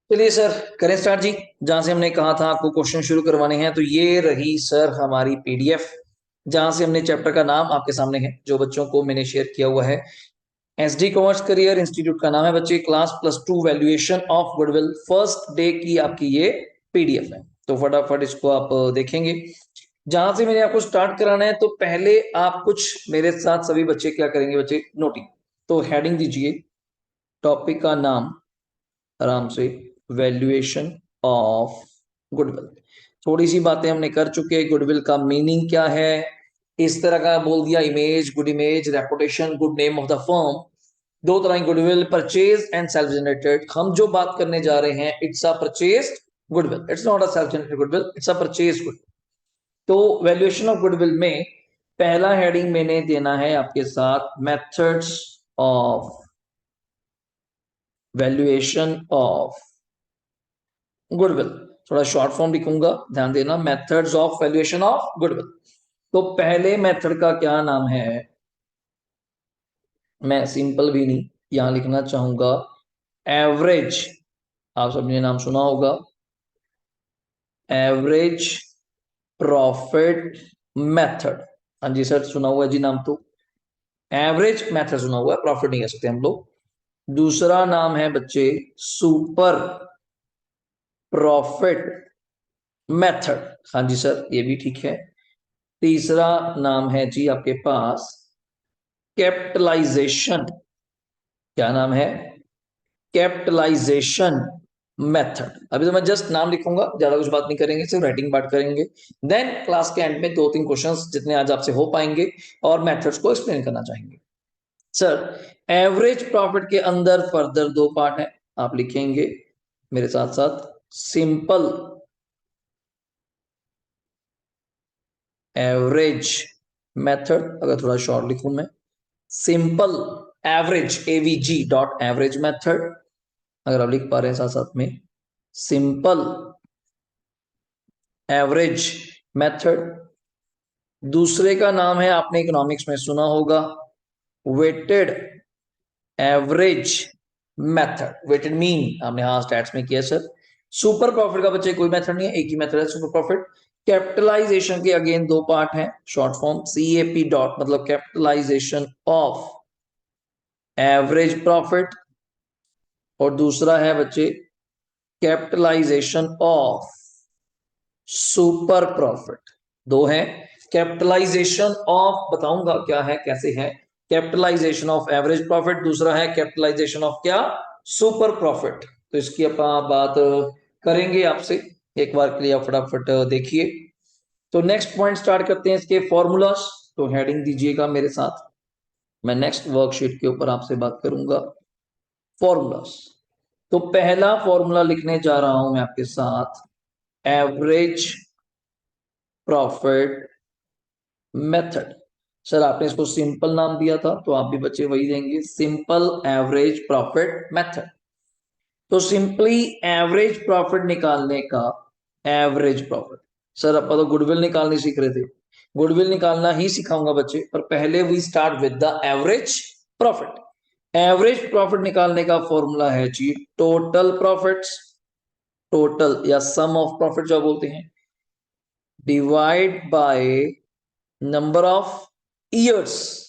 चलिए सर, करें स्टार्ट जी। जहां से हमने कहा था आपको क्वेश्चन शुरू करवाने हैं, तो ये रही सर हमारी पीडीएफ, जहां से हमने चैप्टर का नाम आपके सामने है जो बच्चों को मैंने शेयर किया हुआ है। एसडी कॉमर्स करियर इंस्टीट्यूट का नाम है बच्चे, class +2 valuation of goodwill first day की आपकी ये पीडीएफ है। तो फटाफट इसको आप देखेंगे। जहां से मैंने आपको स्टार्ट कराना है, तो पहले आप कुछ मेरे साथ सभी बच्चे क्या करेंगे बच्चे, नोटिंग। तो हेडिंग दीजिए, टॉपिक का नाम आराम से, वैल्यूएशन ऑफ गुडविल। थोड़ी सी बातें हमने कर चुके हैं, गुडविल का मीनिंग क्या है, इस तरह का बोल दिया, image, good image, reputation, good name of the firm. दो तरह की goodwill, purchase and self generated. हम जो बात करने जा रहे हैं, it's a purchase goodwill, it's not a self generated goodwill, it's a purchase goodwill. तो वैल्यूएशन ऑफ गुडविल में पहला हेडिंग मैंने देना है आपके साथ, methods of valuation of goodwill. थोड़ा शॉर्ट फॉर्म लिखूंगा, ध्यान देना, methods of valuation of goodwill. तो पहले मेथड का क्या नाम है, मैं सिंपल भी नहीं यहां लिखना चाहूंगा, एवरेज। आप सबने नाम सुना होगा, एवरेज प्रॉफिट मेथड। हाँ जी सर, सुना हुआ जी नाम तो। एवरेज मेथड सुना हुआ है, प्रॉफिट नहीं कह सकते हम लोग। दूसरा नाम है बच्चे, सुपर प्रॉफिट मेथड। हाँ जी सर, ये भी ठीक है। तीसरा नाम है जी आपके पास, कैपिटलाइजेशन। क्या नाम है, कैपिटलाइजेशन मेथड। अभी तो मैं जस्ट नाम लिखूंगा, ज्यादा कुछ बात नहीं करेंगे, सिर्फ राइटिंग पार्ट करेंगे। देन क्लास के एंड में दो तीन क्वेश्चंस जितने आज आपसे हो पाएंगे और मेथड्स को एक्सप्लेन करना चाहेंगे। सर, एवरेज प्रॉफिट के अंदर फर्दर दो पार्ट है, आप लिखेंगे मेरे साथ साथ, सिंपल एवरेज मेथड। अगर थोड़ा शॉर्ट लिखूं मैं, simple average, AVG dot average method. अगर आप लिख पा रहे हैं साथ साथ में, सिंपल एवरेज मेथड। दूसरे का नाम है, आपने इकोनॉमिक्स में सुना होगा, weighted average method. Weighted mean आपने हाँ स्टैट्स में किया सर। सुपर प्रॉफिट का बच्चे कोई मेथड नहीं है, एक ही मेथड है सुपर प्रॉफिट। कैपिटलाइजेशन के अगेन दो पार्ट हैं, शॉर्ट फॉर्म सीएपी डॉट, मतलब कैपिटलाइजेशन ऑफ एवरेज प्रॉफिट, और दूसरा है बच्चे, कैपिटलाइजेशन ऑफ सुपर प्रॉफिट। दो है, कैपिटलाइजेशन ऑफ बताऊंगा क्या है कैसे है, कैपिटलाइजेशन ऑफ एवरेज प्रॉफिट, दूसरा है कैपिटलाइजेशन ऑफ क्या, सुपर प्रॉफिट। तो इसकी अपन बात करेंगे आपसे, एक बार के लिए आप फटाफट देखिए। तो नेक्स्ट पॉइंट स्टार्ट करते हैं, इसके फॉर्मूलास। तो हेडिंग दीजिएगा मेरे साथ, मैं नेक्स्ट वर्कशीट के ऊपर आपसे बात करूंगा, फॉर्मूलास। तो पहला फॉर्मूला लिखने जा रहा हूं मैं आपके साथ, एवरेज प्रॉफिट मेथड। सर आपने इसको सिंपल नाम दिया था, तो आप भी बच्चे वही देंगे, सिंपल एवरेज प्रॉफिट मेथड। तो सिंपली एवरेज प्रॉफिट निकालने का, एवरेज प्रॉफिट, सर अपन तो गुडविल निकालनी सीख रहे थे, गुडविल निकालना ही सिखाऊंगा बच्चे, पर पहले we start with the average profit. Average profit निकालने का फॉर्मूला है जी, टोटल प्रॉफिट्स, टोटल या सम ऑफ प्रॉफिट जो बोलते हैं, divide by number of years.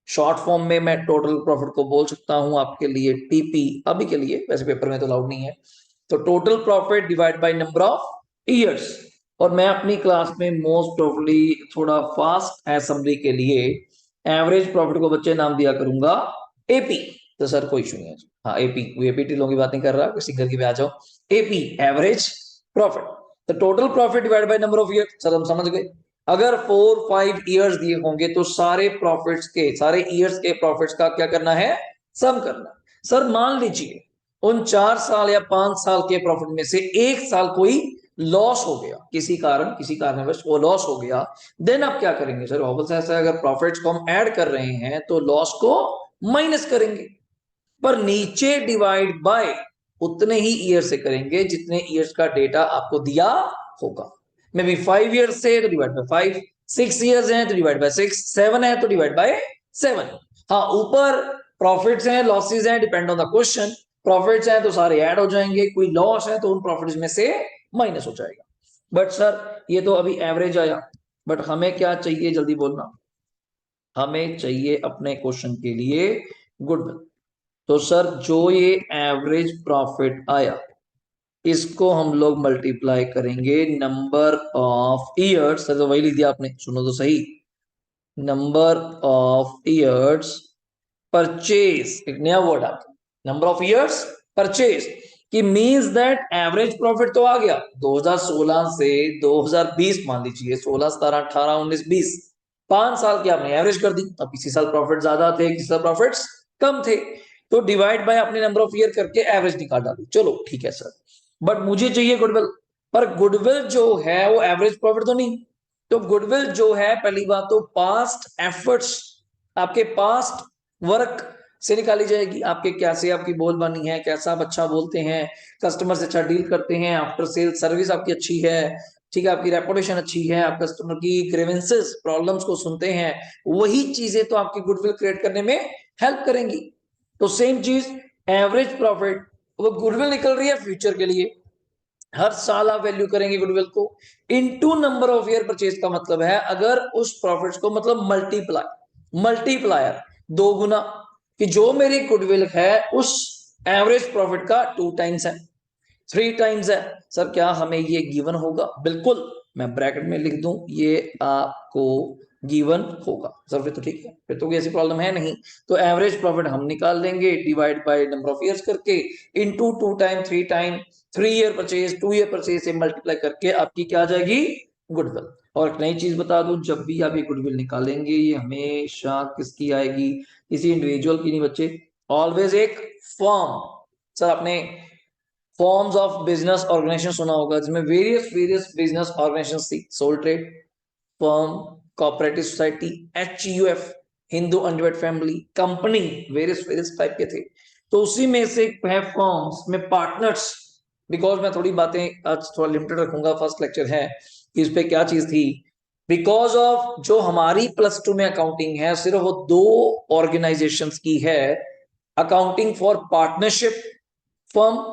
Short form में मैं टोटल प्रॉफिट को बोल सकता हूं आपके लिए टीपी, अभी के लिए, वैसे पेपर में तो अलाउड नहीं है। तो total profit divide by number of years. और मैं अपनी क्लास में मोस्ट प्रोबेबली थोड़ा फास्ट है समरी के लिए, एवरेज प्रॉफिट को बच्चे नाम दिया करूंगा एपी। तो सर कोई इशू नहीं है, हाँ एपी, एपी टीलों की बात नहीं कर रहा, सिंगल की भी आ जाओ, एपी एवरेज प्रॉफिट। तो total profit divide by number of year, sir हम समझ गए। अगर 4-5 ईयर्स दिए होंगे, तो सारे प्रॉफिट्स के, सारे ईयर्स के प्रॉफिट्स का क्या करना है, सम करना। सर मान लीजिए उन 4 साल या 5 साल के प्रॉफिट में से एक साल कोई लॉस हो गया, किसी कारण, किसी कारणवश वो लॉस हो गया, देन आप क्या करेंगे सर, ऑब्वियस ऐसा, अगर प्रॉफिट्स को हम ऐड कर रहे हैं तो लॉस को माइनस करेंगे, पर नीचे डिवाइड बाय उतने ही ईयर से करेंगे जितने ईयर्स का डेटा आपको दिया होगा। मे बी 5 ईयर्स से तो डिवाइड बाय 5, 6 ईयर्स है तो डिवाइड बाय 6, 7 है तो डिवाइड बाय 7। हाँ ऊपर प्रॉफिट्स हैं, लॉसेस हैं, depend on the question, profits हैं तो सारे ऐड हो जाएंगे, कोई लॉस है तो उन प्रॉफिट्स में से माइनस हो जाएगा। बट सर ये तो अभी एवरेज आया, बट हमें क्या चाहिए, जल्दी बोलना। हमें चाहिए अपने क्वेश्चन के लिए गुडविल। तो सर जो ये एवरेज प्रॉफिट आया, इसको हम लोग मल्टीप्लाई करेंगे नंबर ऑफ ईयर्स। सर तो वही लिख दिया आपने, सुनो तो सही। नंबर ऑफ ईयर्स परचेज, एक नया वर्ड आता, नंबर ऑफ ईयर्स परचेज, कि मींस दैट एवरेज प्रॉफिट तो आ गया 2016 से 2020, मान लीजिए 16 17 18 19 20, 5 साल की आपने एवरेज कर दी। अब किसी साल प्रॉफिट ज्यादा थे, किसी साल प्रॉफिट्स कम थे, तो डिवाइड बाय अपने नंबर ऑफ ईयर करके एवरेज निकाल डाली। चलो ठीक है सर, बट मुझे चाहिए गुडविल। पर गुडविल जो है वो एवरेज प्रॉफिट तो नहीं। तो गुडविल जो है, पहली बात तो पास्ट एफर्ट्स, आपके पास्ट वर्क से निकाली जाएगी। आपके कैसे आपकी बोलबानी है, कैसा आप अच्छा बोलते हैं, कस्टमर से अच्छा डील करते हैं, आफ्टर सेल सर्विस आपकी अच्छी है, ठीक है, आपकी रेपुटेशन अच्छी है, आप कस्टमर की ग्रीवेंसेस प्रॉब्लम्स को सुनते हैं, वही चीजें तो आपकी गुडविल क्रिएट करने में हेल्प करेंगी। तो सेम चीज एवरेज प्रॉफिट, वो गुडविल निकल रही है फ्यूचर के लिए। हर साल आप वैल्यू करेंगे गुडविल को into number of year purchase, का मतलब है अगर उस प्रॉफिट्स को मतलब मल्टीप्लायर, दो गुना, कि जो मेरी गुडविल है उस एवरेज प्रॉफिट का 2 टाइम्स है, 3 टाइम्स है। सर क्या हमें ये गिवन होगा? बिल्कुल, मैं ब्रैकेट में लिख दूं ये आपको गिवन होगा। सर फिर तो ठीक है, फिर तो कोई ऐसी प्रॉब्लम है नहीं। तो एवरेज प्रॉफिट हम निकाल लेंगे divide by number of years करके, into 2 time 3 time, 3 year purchase 2 year purchase से मल्टीप्लाई करके आपकी क्या आ जाएगी? गुडविल। और एक नई चीज बता दूं, जब भी आप ये गुडविल निकालेंगे ये हमेशा किसकी आएगी? किसी इंडिविजुअल की नहीं बच्चे, ऑलवेज एक फर्म। सर आपने फॉर्म्स ऑफ बिजनेस ऑर्गेनाइजेशन सुना होगा, जिसमें वेरियस वेरियस बिजनेस ऑर्गेनाइजेशन थी, sole trade, firm, cooperative society, HUF, Hindu undivided family, company, various various type के थे। तो उसी में से है फर्म्स में पार्टनर्स। बिकॉज मैं थोड़ी बातें आज थोड़ा लिमिटेड रखूंगा, फर्स्ट लेक्चर है कि इस पे क्या चीज थी। बिकॉज ऑफ जो हमारी +2 में अकाउंटिंग है, सिर्फ वो 2 ऑर्गेनाइजेशंस की है, accounting for partnership firm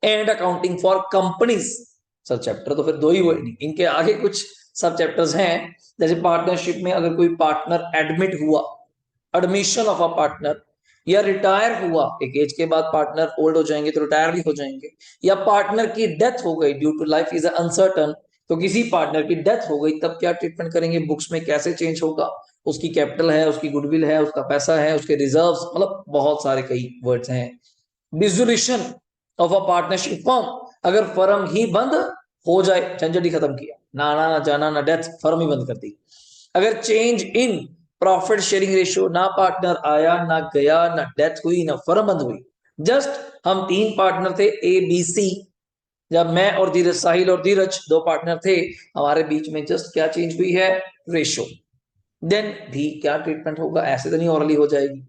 and accounting for companies. Sir chapter तो फिर 2 ही हुए नहीं, इनके आगे कुछ सब चैप्टर्स हैं। जैसे पार्टनरशिप में अगर कोई पार्टनर एडमिट हुआ, एडमिशन ऑफ अ पार्टनर, या रिटायर हुआ, एक एज के बाद पार्टनर ओल्ड हो जाएंगे तो रिटायर भी हो जाएंगे, या पार्टनर की डेथ हो गई due to life is uncertain, तो किसी पार्टनर की डेथ हो गई तब क्या ट्रीटमेंट करेंगे, बुक्स में कैसे चेंज होगा, उसकी कैपिटल है, उसकी गुडविल है, उसका पैसा है, उसके रिजर्व्स, मतलब बहुत सारे कई वर्ड्स हैं। Dissolution of a partnership firm, अगर फर्म ही बंद हो जाए, झंझट ही खत्म किया, ना आना ना जाना ना डेथ, फर्म ही बंद कर दी। अगर change in profit sharing ratio, ना पार्टनर आया ना गया ना डेथ हुई ना फर्म बंद हुई, जस्ट हम 3 पार्टनर थे ABC, जब मैं और धीरज, साहिल और धीरज 2 पार्टनर थे, हमारे बीच में जस्ट क्या चेंज हुई है? रेशियो। देन भी क्या ट्रीटमेंट होगा? ऐसे तो नहीं ओरली हो जाएगी।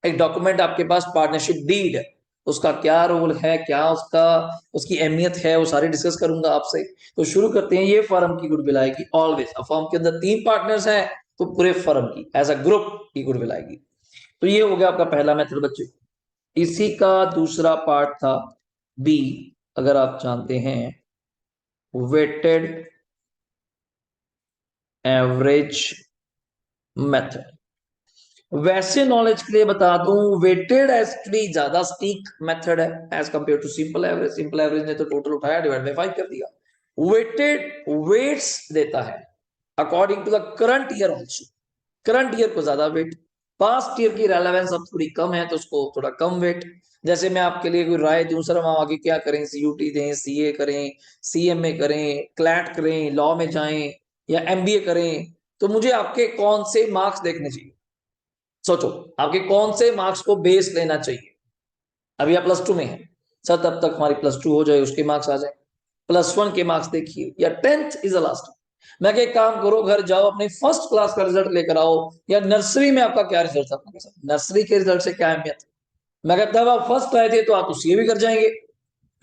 एक डॉक्यूमेंट आपके पास पार्टनरशिप डीड है, उसका क्या रोल है, क्या उसका उसकी अहमियत है, वो सारे डिस्कस करूंगा आपसे। तो शुरू करते हैं। ये फर्म की गुडविल आएगी ऑलवेज, फर्म के अंदर 3 पार्टनर्स हैं तो पूरे फर्म की एज अ ग्रुप की गुडविल आएगी। तो ये हो गया आपका पहला मेथड बच्चे। इसी का दूसरा पार्ट था B, अगर आप जानते हैं, वेटेड एवरेज मेथड। वैसे नॉलेज के लिए बता दूं, वेटेड एक्चुअली ज्यादा स्टीक मेथड है as compare to simple average. Simple average ने तो टोटल उठाया डिवाइड बाय 5 कर दिया। वेटेड वेट्स देता है according to the current year also, current year को ज्यादा वेट, पास्ट ईयर की रेलेवेंस अब थोड़ी कम है तो उसको थोड़ा कम वेट। जैसे मैं आपके लिए कोई राय दूं, सर हम आगे क्या करें, CUT दें, CA करें, CMA करें, क्लैट करें, लॉ में जाएं या MBA करें, तो मुझे आपके कौन से मार्क्स देखने चाहिए? सोचो, आपके कौन से मार्क्स को बेस लेना चाहिए? अभी आप +2 में हैं सर, तब तक हमारी +2 हो जाए, उसके मार्क्स आ जाए, +1 के मार्क्स देखिए, या 10th इज द लास्ट। मैं क्या, एक काम करो, घर जाओ, अपने फर्स्ट क्लास का रिजल्ट लेकर आओ, या नर्सरी में आपका क्या रिजल्ट था, नर्सरी के रिजल्ट से क्या अहमियत? मैं कहता हूँ आप फर्स्ट आए थे तो आप तो CA भी कर जाएंगे,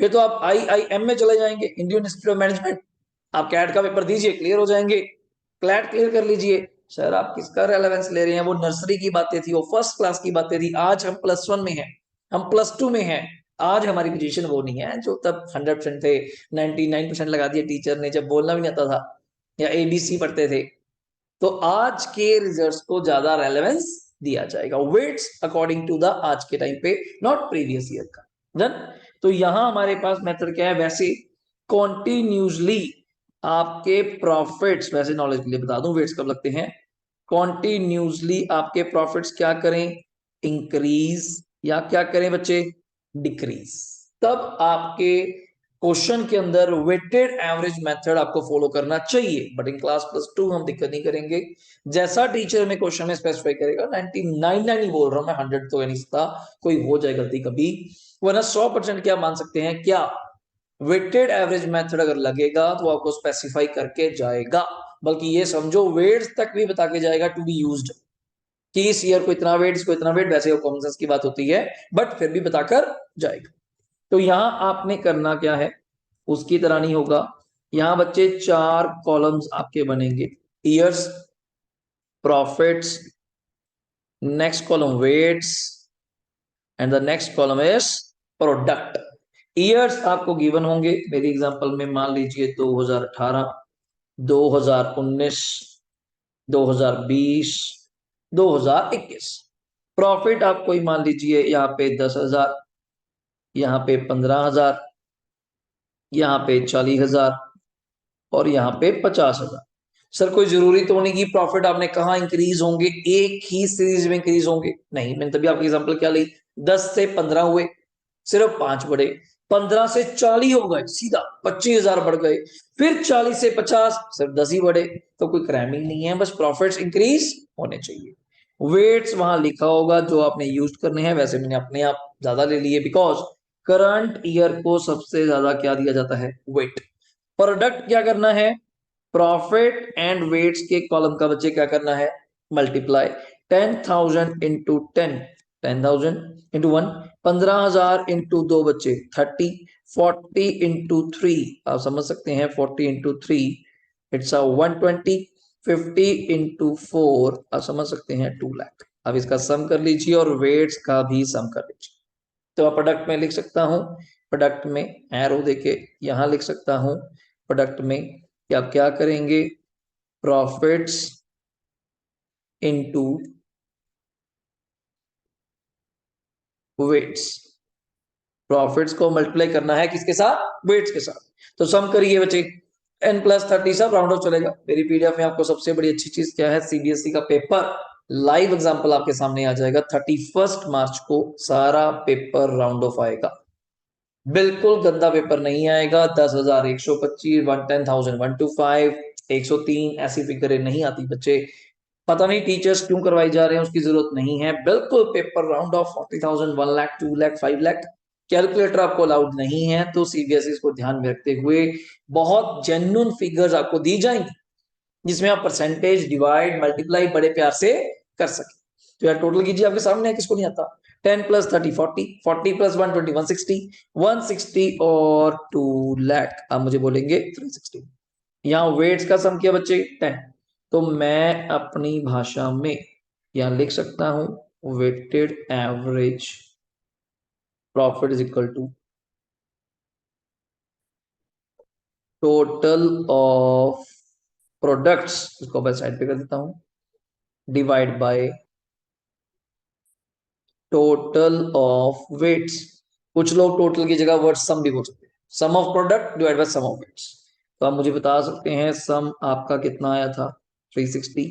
फिर तो आप IIM में चले जाएंगे, इंडियन इंस्टीट्यूट ऑफ मैनेजमेंट, आप कैट का पेपर दीजिए, क्लियर हो जाएंगे, क्लैट क्लियर कर लीजिए। सर आप किसका रेलेवेंस ले रहे हैं? वो नर्सरी की बातें थी, वो फर्स्ट क्लास की बातें थी, आज हम +1 में हैं। हम +2 में हैं। आज हमारी पोजीशन वो नहीं है जो तब 100% थे, 99% लगा दिया टीचर ने जब बोलना भी नहीं आता था या ABC पढ़ते थे। तो आज के रिजल्ट्स को ज्यादा रेलेवेंस दिया जाएगा, वेट्स अकॉर्डिंग टू द आज के टाइम पे, नॉट प्रीवियस ईयर का। डन। तो यहां हमारे पास मेथड क्या है, वैसे कॉन्टिन्यूसली आपके प्रॉफिट्स, वैसे नॉलेज के लिए बता दूं वेट्स कब लगते हैं, कॉन्टिन्यूसली आपके प्रॉफिट्स क्या करें, इंक्रीज या क्या करें बच्चे, डिक्रीज, तब आपके क्वेश्चन के अंदर वेटेड एवरेज मेथड आपको फॉलो करना चाहिए। बट इन क्लास +2 हम दिक्कत नहीं करेंगे, जैसा टीचर में क्वेश्चन में स्पेसिफाई करेगा। 99 नहीं बोल रहा हूं मैं, 100 तो नहीं सकता, कोई हो जाए गलती कभी, वरना 100% क्या मान सकते हैं, क्या वेटेड एवरेज मेथड अगर लगेगा तो आपको स्पेसिफाई करके जाएगा, बल्कि ये समझो वेट्स तक भी बता के जाएगा टू बी यूज्ड, कि इस ईयर को इतना वेट, इसको इतना वेट, वैसे वो कॉमन सेंस की बात होती है, बट फिर भी बताकर जाएगा। तो यहां आपने करना क्या है, उसकी तरह नहीं होगा। यहां बच्चे 4 कॉलम्स आपके बनेंगे, years, profits, next column weights, and the next column is product. Years आपको गिवन होंगे, मेरी एग्जांपल में मान लीजिए 2018, 2019, 2020, 2021। प्रॉफिट आपको ही मान लीजिए यहाँ पे 10,000, यहाँ पे 15,000, यहाँ पे 40,000 और यहाँ पे 50,000। सर कोई जरूरी तो नहीं कि प्रॉफिट आपने कहा इंक्रीज होंगे, एक ही सीरीज में इंक्रीज होंगे, नहीं, मैंने तभी आपकी एग्जांपल क्या ली, 10 से 15 हुए, सिर्फ 5 बढ़े, 15 से 40 हो गए, सीधा 25,000 बढ़ गए, फिर 40 से 50 सिर्फ 10 ही बढ़े। तो कोई क्रैमिंग नहीं है, बस प्रॉफिट्स इंक्रीज होने चाहिए। वेट्स वहां लिखा होगा जो आपने यूज करने हैं, वैसे मैंने अपने आप ज्यादा ले लिए, बिकॉज करंट ईयर को सबसे ज्यादा क्या दिया जाता है, वेट। प्रोडक्ट क्या करना है, प्रॉफिट एंड वेट्स के कॉलम का बच्चे क्या करना है, मल्टीप्लाई 10,000 इंटू 10, 10,000 इंटू 1, 15,000 इंटू 2 बच्चे 30, 40 इंटू 3 आप समझ सकते हैं, 40 इंटू 3 इट्स अ 120, 50 इंटू 4 आप समझ सकते हैं 2 लाख। अब इसका सम कर लीजिए और वेट्स का भी सम कर लीजिए। तो प्रोडक्ट में लिख सकता हूं, प्रोडक्ट में एरो देके यहां लिख सकता हूं, प्रोडक्ट में कि आप क्या करेंगे, प्रॉफिट्स इनटू वेट्स, प्रॉफिट्स को मल्टीप्लाई करना है किसके साथ, वेट्स के साथ। तो सम करिए बच्चे, n+30 सब राउंड ऑफ चलेगा। मेरी पीडीएफ में आपको सबसे बड़ी अच्छी चीज क्या है, सीबीएसई का पेपर लाइव एग्जांपल आपके सामने आ जाएगा। 31 मार्च को सारा पेपर राउंड ऑफ आएगा, बिल्कुल गंदा पेपर नहीं आएगा। 10,000, 125, 10,000, 125, 103 ऐसी फिगरें नहीं आती बच्चे। पता नहीं टीचर्स क्यों करवाई जा रहे हैं, उसकी जरूरत नहीं है। बिल्कुल paper round of 40,000, 1 lakh, 2 lakh, 5 lakh. Calculator आपको अलाउड नहीं है, तो सीबीएसई को ध्यान में रखते हुए बहुत जेन्युइन फिगर्स आपको दी जाएंगी, जिसमें आप परसेंटेज, डिवाइड, मल्टीप्लाई बड़े प्यार से कर सके। तो यार टोटल कीजिए, आपके सामने है, किसको नहीं आता। 10+30 40, 40+120 160, 160 और 2 लाख, आप मुझे बोलेंगे 360। यहाँ वेट्स का सम किया बच्चे 10, तो मैं अपनी भाषा में यहाँ लिख सकता हूं, weighted average profit is equal to total of products, इसको मैं साइड पे कर देता हूं, divide by total of weights. कुछ लोग टोटल की जगह वर्ड सम भी बोल सकते हैं, sum of product divide by sum of weights. तो आप मुझे बता सकते हैं सम आपका कितना आया था, 360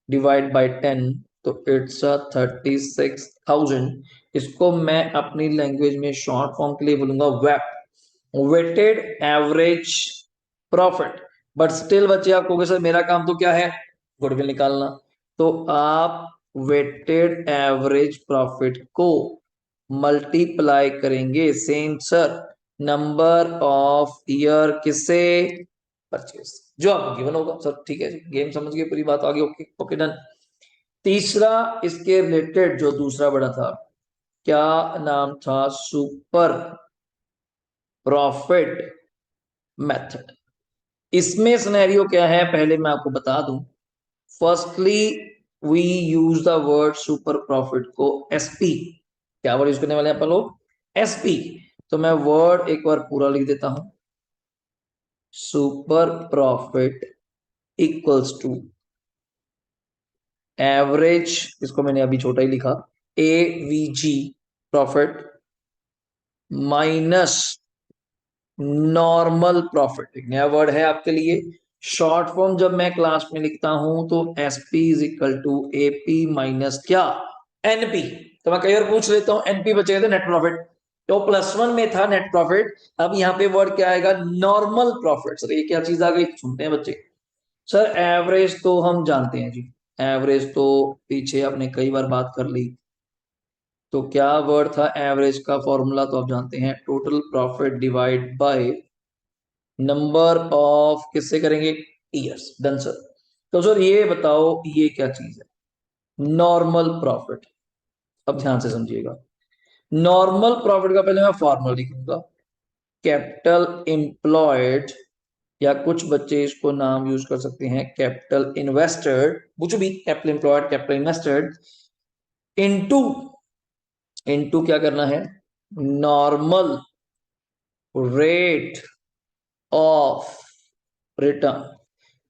डिवाइड बाय 10, तो इट्स 36,000। इसको मैं अपनी लैंग्वेज में शॉर्ट फॉर्म के लिए बोलूंगा weight, weighted average profit. But still बच्चे आप कहोगे सर मेरा काम तो क्या है, गुडविल निकालना। तो आप वेटेड एवरेज प्रॉफिट को मल्टीप्लाई करेंगे, same sir, number of year किससे, परचेज, जो आपको गिवन होगा। सर ठीक है जी, गेम समझ गए, पूरी बात आ गई, ओके ओके डन। तीसरा इसके रिलेटेड जो दूसरा बड़ा था, क्या नाम था, सुपर प्रॉफिट मेथड। इसमें सिनेरियो क्या है, पहले मैं आपको बता दूं। Firstly we use the word super profit को एसपी क्या वर्ड यूज करने वाले हैं अपन लोग? एसपी। तो मैं वर्ड एक बार पूरा लिख देता हूं, super profit equals to average, इसको मैंने अभी छोटा ही लिखा, AVG profit minus normal profit. एक नया वर्ड है आपके लिए। शॉर्ट फॉर्म जब मैं क्लास में लिखता हूं तो SP is equal to AP minus क्या? एनपी। तो मैं कई बार पूछ लेता हूं एनपी बचेगा तो नेट प्रॉफिट, तो +1 में था नेट प्रॉफिट, अब यहाँ पे वर्ड क्या आएगा? Normal profit. सर ये क्या चीज आ गई? सुनते हैं बच्चे। सर एवरेज तो हम जानते हैं जी, एवरेज तो पीछे आपने कई बार बात कर ली। तो क्या वर्ड था एवरेज का? फॉर्मूला तो आप जानते हैं, total profit divide by number of, किससे करेंगे? ईयर्स। Done sir. तो सर ये बताओ ये क्या चीज है नॉर्मल प्रॉफिट? अब ध्यान से समझिएगा, नॉर्मल प्रॉफिट का पहले मैं फॉर्मूला लिखूंगा, कैपिटल एम्प्लॉयड, या कुछ बच्चे इसको नाम यूज कर सकते हैं कैपिटल इन्वेस्टेड, कुछ भी, capital employed capital invested into, into क्या करना है? नॉर्मल रेट ऑफ रिटर्न,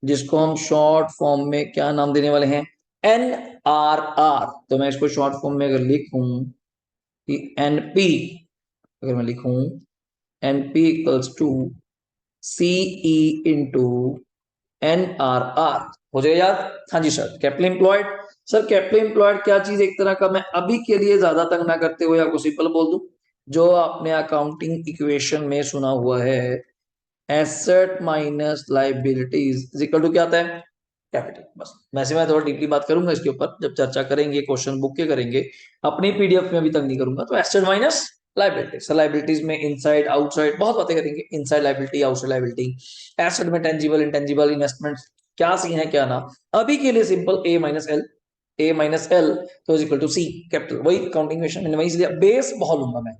जिसको हम शॉर्ट फॉर्म में क्या नाम देने वाले हैं? NRR। तो मैं इसको शॉर्ट फॉर्म में अगर लिखूं कि NP, अगर मैं लिखूं NP equals to CE into NRR, हो जाएगा याद? हाँ जी sir. Capital employed, sir capital employed क्या चीज? एक तरह का, मैं अभी के लिए ज्यादा तंग ना करते हुए आपको सिंपल बोल दूं, जो आपने अकाउंटिंग इक्वेशन में सुना हुआ है, asset minus liabilities is equal to क्या आता है? कैपिटल। बस वैसे मैं थोड़ा डीपली बात करूंगा इसके ऊपर जब चर्चा करेंगे, क्वेश्चन बुक के करेंगे, अपनी पीडीएफ में अभी तक नहीं करूंगा। तो एसेट माइनस लाइबिलिटीज, लाइबिलिटीज में इनसाइड आउटसाइड बहुत बातें करेंगे, inside liability outside liability, asset में टेंजिबल इंटेंजिबल इन्वेस्टमेंट, क्या सीन है क्या ना। अभी के लिए simple A minus L, A minus L तो is equal to C capital, वही अकाउंटिंग में मैंने वही लिया। बेस बहुत लूंगा मैं,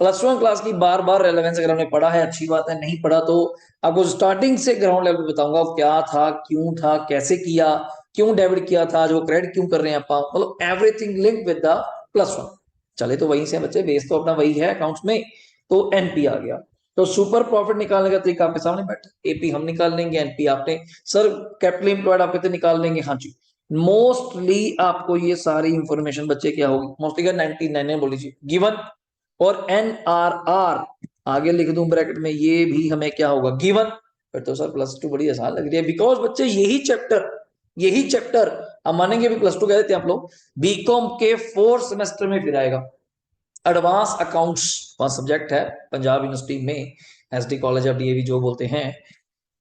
+1 क्लास की बार बार रेलेवेंस अगर हमने पढ़ा है अच्छी बात है, नहीं पढ़ा तो आपको स्टार्टिंग से ग्राउंड लेवल पे बताऊंगा क्या था, क्यों था, कैसे किया, क्यों डेबिट किया था, जो क्रेडिट क्यों कर रहे हैं आप, मतलब एवरीथिंग लिंक विद द +1। चले तो वहीं से बच्चे, बेस तो अपना वही है अकाउंट्स में। तो एनपी आ गया, तो सुपर प्रॉफिट निकालने का तरीका आपके सामने बैठा, एपी हम निकाल लेंगे, एनपी आपने। सर कैपिटल एम्प्लॉयड आप कहते निकाल लेंगे, हाँ जी। मोस्टली आपको ये सारी इंफॉर्मेशन बच्चे क्या होगी, मोस्टली क्या 99 बोल लीजिए गिवन, और NRR आगे लिख दूं ब्रैकेट में, ये भी हमें क्या होगा? गिवन। फिर तो सर +2 बड़ी आसान लग रही है, बिकॉज बच्चे यही चैप्टर अब मानेंगे भी +2 कह देते हैं आप लोग, बीकॉम के 4th सेमेस्टर में फिर आएगा। एडवांस अकाउंट्स वहां सब्जेक्ट है पंजाब यूनिवर्सिटी में, SD कॉलेज ऑफ DAV जो बोलते हैं,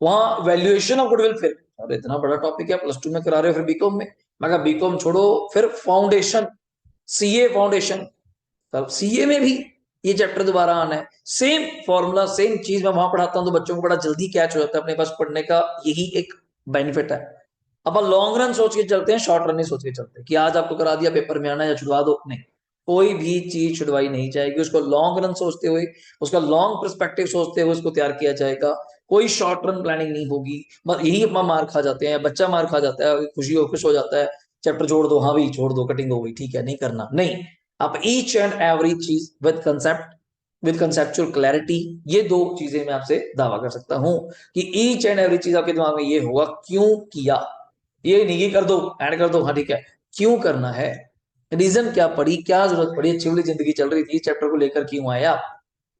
वहां वैल्यूएशन ऑफ गुडविल। फिर और इतना बड़ा टॉपिक है, +2 में करा रहे हो, फिर बीकॉम में। मैं कहा बीकॉम छोड़ो, फिर फाउंडेशन, CA फाउंडेशन, तब सीए में भी ये चैप्टर दोबारा आना है, सेम फॉर्मूला सेम चीज मैं वहां पढ़ाता हूं, तो बच्चों को बड़ा जल्दी कैच हो जाता है, अपने पास पढ़ने का यही एक बेनिफिट है। अब लॉन्ग रन सोच के चलते हैं, शॉर्ट रन नहीं सोच के चलते कि आज आपको करा दिया पेपर में आना या छुड़वा दो, नहीं, कोई भी चीज छुड़वाई नहीं जाएगी, उसको लॉन्ग रन सोचते हुए, उसका लॉन्ग पर्सपेक्टिव सोचते हुए उसको तैयार किया जाएगा, कोई शॉर्ट रन प्लानिंग नहीं होगी। बस यही अपना मार खा जाते हैं, बच्चा मार खा जाता है, खुश हो जाता है, चैप्टर छोड़ दो, हाँ भाई छोड़ दो, कटिंग हो गई, ठीक है नहीं करना, नहीं। आप ईच एंड एवरी चीज with concept, with conceptual clarity, ये दो चीजें मैं आपसे दावा कर सकता हूं कि ईच एंड एवरी चीज आपके दिमाग में ये होगा, क्यों किया, ये नहीं कर दो ऐड कर दो, हाँ ठीक है, क्यों करना है, रीजन क्या पड़ी, क्या जरूरत पड़ी, अच्छी वाली जिंदगी चल रही थी, चैप्टर को लेकर क्यों आए आप।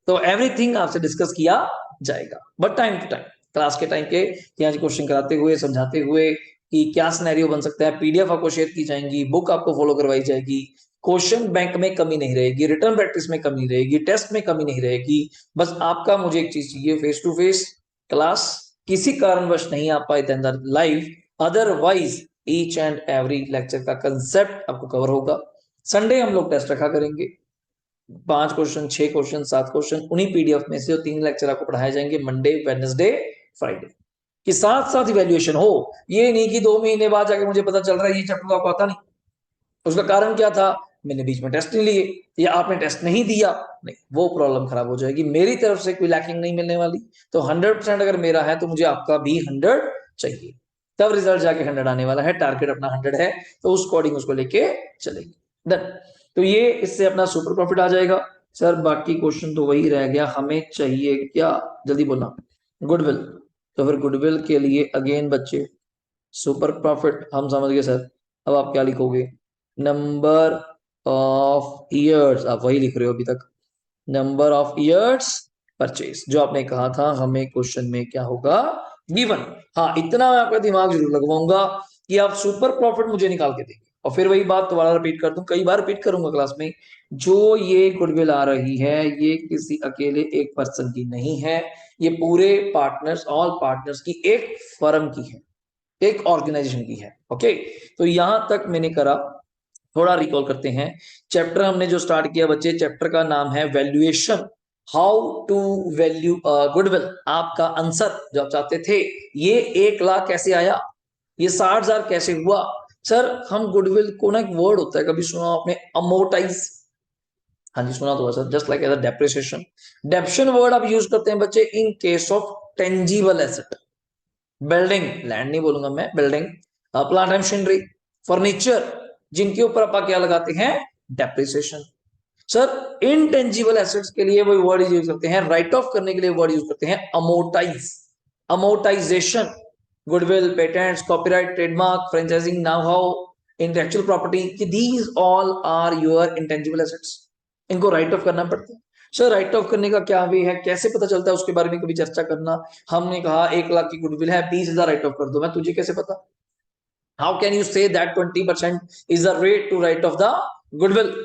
तो एवरीथिंग आपसे डिस्कस किया जाएगा, but time to time, class के टाइम के यहाँ क्वेश्चन कराते हुए, समझाते हुए कि क्या सिनेरियो बन सकता है, पीडीएफ आपको शेयर की जाएंगी, बुक आपको फॉलो करवाई जाएगी, क्वेश्चन बैंक में कमी नहीं रहेगी, रिटर्न प्रैक्टिस में कमी रहेगी, टेस्ट में कमी नहीं रहेगी। बस आपका मुझे एक चीज चाहिए, फेस टू फेस क्लास, किसी कारणवश नहीं आ पाए अंदर live, otherwise each and every lecture का कंसेप्ट आपको कवर होगा। संडे हम लोग टेस्ट रखा करेंगे, 5 क्वेश्चन, 6 क्वेश्चन, 7 क्वेश्चन, उन्हीं पीडीएफ में से 3 लेक्चर आपको पढ़ाए जाएंगे, मंडे वेडनेसडे फ्राइडे, कि साथ साथ इवेल्युएशन हो। ये नहीं कि 2 महीने बाद जाके मुझे पता चल रहा है ये चैप्टर तो आपको आता नहीं, उसका कारण क्या था, मैंने बीच में टेस्ट नहीं लिए या आपने टेस्ट नहीं दिया, नहीं, वो प्रॉब्लम खराब हो जाएगी, मेरी तरफ से कोई लैकिंग नहीं मिलने वाली। तो 100% अगर मेरा है तो मुझे आपका भी 100 चाहिए, तब रिजल्ट जाके 100 आने वाला है, टारगेट अपना 100 है, तो उस अकॉर्डिंग उसको लेके चलेंगे। डन। तो ये इससे अपना सुपर प्रॉफिट आ जाएगा। सर बाकी क्वेश्चन तो वही रह गया, हमें चाहिए क्या, जल्दी बोलना। गुडविल। तो फिर गुडविल के लिए अगेन बच्चे सुपर प्रॉफिट हम समझ गए सर। अब आप क्या लिखोगे, नंबर ऑफ ईयर्स, आप वही लिख रहे हो अभी तक, नंबर ऑफ ईयर्स परचेज, जो आपने कहा था हमें क्वेश्चन में क्या होगा गिवन। हाँ इतना मैं आपका दिमाग जरूर लगवाऊंगा कि आप सुपर प्रॉफिट मुझे निकाल के देंगे। और फिर वही बात दोबारा रिपीट कर दूं, कई बार रिपीट करूंगा क्लास में, जो ये गुडविल आ रही है ये किसी अकेले एक पर्सन की नहीं है, ये पूरे पार्टनर्स, ऑल पार्टनर्स की एक फर्म की है, एक ऑर्गेनाइजेशन की है। ओके, तो यहां तक मैंने करा। थोड़ा रिकॉल करते हैं, चैप्टर हमने जो स्टार्ट किया बच्चे, चैप्टर का नाम है valuation, how to value goodwill. आपका आंसर जो आप चाहते थे, ये 1 लाख कैसे आया, ये 60,000 कैसे हुआ। सर हम गुडविल को ना, एक वर्ड होता है, कभी सुना आपने, अमोर्टाइज। हाँ जी सुना तो sir, just like as depreciation. Depreciation word आप यूज करते हैं बच्चे in case of tangible asset, building, land नहीं बोलूंगा मैं, building, plant and machinery, furniture, जिनके ऊपर आप क्या लगाते हैं, डेप्रिसिएशन। सर इनटेंजिबल एसेट्स के लिए वही वर्ड यूज करते हैं, राइट ऑफ करने के लिए वर्ड यूज करते हैं amortise, amortisation. Goodwill, patents, copyright, trademark, franchising, now how, intellectual property, these all are your intangible assets, इनको राइट ऑफ करना पड़ता है। सर राइट ऑफ करने का क्या वे है, कैसे पता चलता है, उसके बारे में कभी चर्चा करना। हमने कहा 1 लाख की गुडविल है, 20,000 राइट ऑफ कर दो, मैं तुझे कैसे पता, how can you say that 20% is the rate to write off the goodwill.